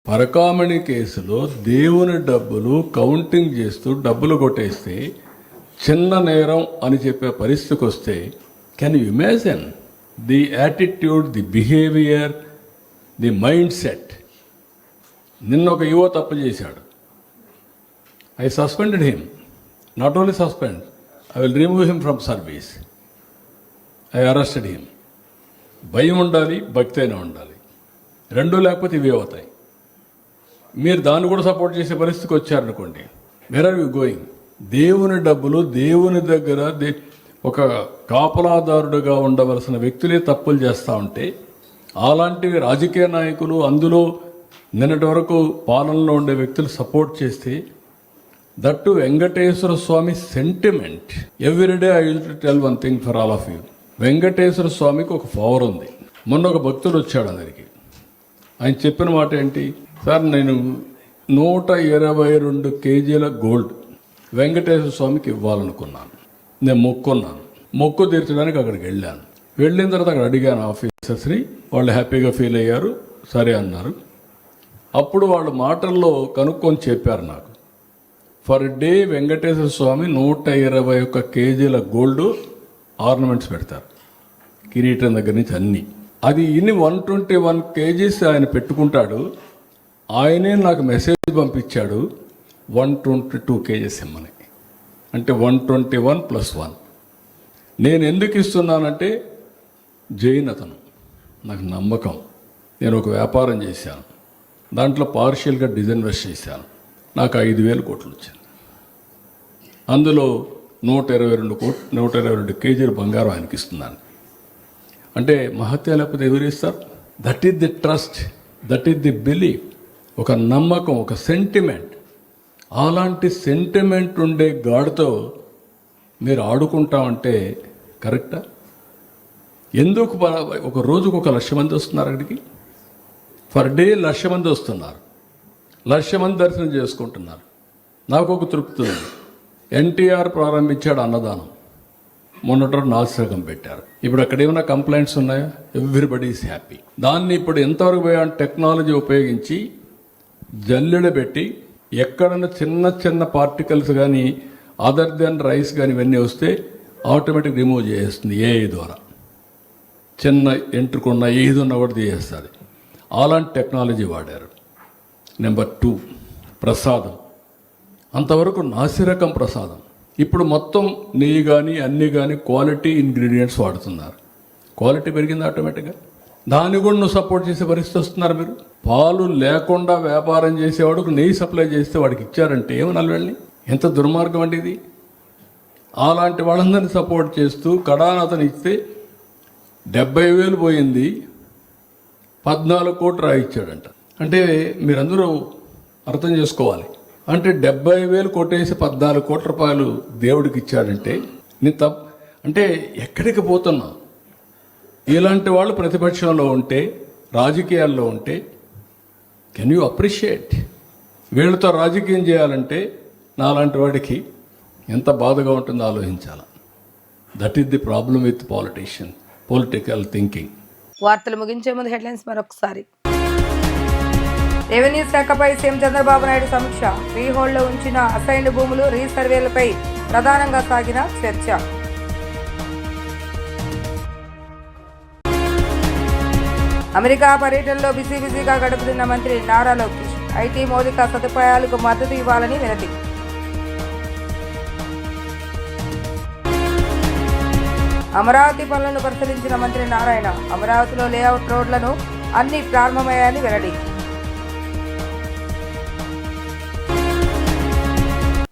పరకామణి కేసులో దేవుని డబ్బులు కౌంటింగ్ చేస్తూ డబ్బులు కొట్టేస్తే చిన్న నేరం అని చెప్పే పరిస్థితికి వస్తే can you imagine the attitude, the behaviour, the mind set. నిన్న ఒక యువ తప్పు చేశాడు. I suspended him. Not only suspend, I will remove him from service. I arrested him. భయం ఉండాలి, భక్తి అయినా ఉండాలి. రెండూ లేకపోతే ఇవే అవుతాయి. మీరు దాన్ని కూడా సపోర్ట్ చేసే పరిస్థితికి వచ్చారనుకోండి, వేర్ ఆర్ యూ గోయింగ్? దేవుని డబ్బులు దేవుని దగ్గర ఒక కాపలాదారుడుగా ఉండవలసిన వ్యక్తులే తప్పులు చేస్తూ ఉంటే, అలాంటివి రాజకీయ నాయకులు, అందులో నిన్నటి వరకు పాలనలో ఉండే వ్యక్తులు సపోర్ట్ చేస్తే, that Venkateswara Swami sentiment. Everyday I will tell one thing for all of you. Venkateswara స్వామికి ఒక పవర్ ఉంది. మొన్న ఒక భక్తుడు వచ్చాడు అందరికి. ఆయన చెప్పిన మాట ఏంటి? సార్, నేను 122 కేజీల గోల్డ్ వెంకటేశ్వర స్వామికి ఇవ్వాలనుకున్నాను. నేను మొక్కున్నాను. మొక్కు తీర్చడానికి అక్కడికి వెళ్ళాను. వెళ్ళిన తర్వాత అక్కడ అడిగాను ఆఫీసర్స్ని. వాళ్ళు హ్యాపీగా ఫీల్ అయ్యారు, సరే అన్నారు. అప్పుడు వాళ్ళ మాటల్లో కనుక్కొని చెప్పారు నాకు, ఫర్ డే వెంకటేశ్వర స్వామి 121 కేజీల గోల్డ్ ఆర్నమెంట్స్ పెడతారు, కిరీటం దగ్గర నుంచి అన్నీ. అది ఇన్ని 121 కేజీస్ ఆయన పెట్టుకుంటాడు. ఆయనే నాకు మెసేజ్ పంపించాడు 122 కేజీస్ ఇమ్మని, అంటే 121 + 1. నేను ఎందుకు ఇస్తున్నానంటే జైన్ అతను, నాకు నమ్మకం. నేను ఒక వ్యాపారం చేశాను, దాంట్లో పార్షియల్గా డిజిన్వెస్ట్ చేశాను, నాకు 5,000 కోట్లు వచ్చింది. అందులో 122 కేజీలు బంగారం ఆయనకి ఇస్తున్నాను. అంటే మహత్య లేకపోతే ఎవరు ఇస్తారు? That is the trust, that is the belief, ఒక నమ్మకం, ఒక సెంటిమెంట్. అలాంటి సెంటిమెంట్ ఉండే గాడితో మీరు ఆడుకుంటామంటే కరెక్టా? ఎందుకు ఒక రోజుకు 1,00,000 మంది వస్తున్నారు అక్కడికి? పర్ డే 1,00,000 మంది వస్తున్నారు, 1,00,000 మంది దర్శనం చేసుకుంటున్నారు. నాకు ఒక తృప్తి ఉంది. ఎన్టీఆర్ ప్రారంభించాడు అన్నదానం, మొన్నటి నాసిరకం పెట్టారు. ఇప్పుడు అక్కడ ఏమైనా కంప్లైంట్స్ ఉన్నాయా? Everybody is happy. దాన్ని ఇప్పుడు ఎంతవరకు పోయాను? టెక్నాలజీ ఉపయోగించి జల్లెడ పెట్టి ఎక్కడన్నా చిన్న చిన్న పార్టికల్స్ కానీ అదర్ దెన్ రైస్ కానీ ఇవన్నీ వస్తే ఆటోమేటిక్ రిమూవ్ చేస్తుంది ఏఐ ద్వారా. చిన్న ఎంట్రుకున్న ఏది ఉన్నా కూడా తీసేస్తుంది. అలాంటి టెక్నాలజీ వాడారు. నెంబర్ 2, ప్రసాదం. అంతవరకు నాసిరకం ప్రసాదం. ఇప్పుడు మొత్తం నెయ్యి కానీ అన్నీ కానీ క్వాలిటీ ఇంగ్రీడియంట్స్ వాడుతున్నారు. క్వాలిటీ పెరిగింది ఆటోమేటిక్గా. దాన్ని కూడా నువ్వు సపోర్ట్ చేసే పరిస్థితి వస్తున్నారు మీరు. పాలు లేకుండా వ్యాపారం చేసేవాడికి నెయ్యి సప్లై చేస్తే వాడికి ఇచ్చారంటే ఏమనాలి వెళ్ళి? ఎంత దుర్మార్గం అంటే ఇది. అలాంటి వాళ్ళందరినీ సపోర్ట్ చేస్తూ కడాన అతను ఇస్తే 70,000 పోయింది, 14 కోట్లు రాయిచ్చాడంట. అంటే మీరందరూ అర్థం చేసుకోవాలి. అంటే 70,000 కొట్టేసి 14 కోట్ల రూపాయలు దేవుడికి ఇచ్చాడంటే నేను అంటే ఎక్కడికి పోతున్నా? ఇలాంటి వాళ్ళు ప్రతిపక్షంలో ఉంటే, రాజకీయాల్లో ఉంటే కెన్ యూ అప్రిషియేట్? వీళ్ళతో రాజకీయం చేయాలంటే నాలాంటి వాడికి ఎంత బాధగా ఉంటుందో ఆలోచించాలి. That is the problem with politician, political thinking. వార్తలు ముగించే ముందు హెడ్లైన్స్ మరొకసారి. రెవెన్యూ శాఖపై సీఎం చంద్రబాబు నాయుడు సమీక్ష. ఫ్రీహోల్డ్లో ఉంచిన అసైన్డ్ భూములు రీసర్వేలపై ప్రధానంగా సాగిన చర్చ. అమెరికా పర్యటనలో బిజీగా గడుపుతున్న మంత్రి నారా లోకేష్. ఐటీ మౌలిక సదుపాయాలకు మద్దతు ఇవ్వాలని వినతి. అమరావతి పనులను పరిశీలించిన మంత్రి నారాయణ. అమరావతిలో లేఅవుట్ రోడ్లను అన్ని ప్రారంభమయ్యాయని వెల్లడి.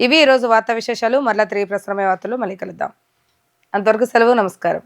ఇవి ఈరోజు వార్తా విశేషాలు. మరలా తిరిగి ప్రసారమయ్యే వార్తలు మళ్ళీ కలుద్దాం. అంతవరకు సెలవు. నమస్కారం.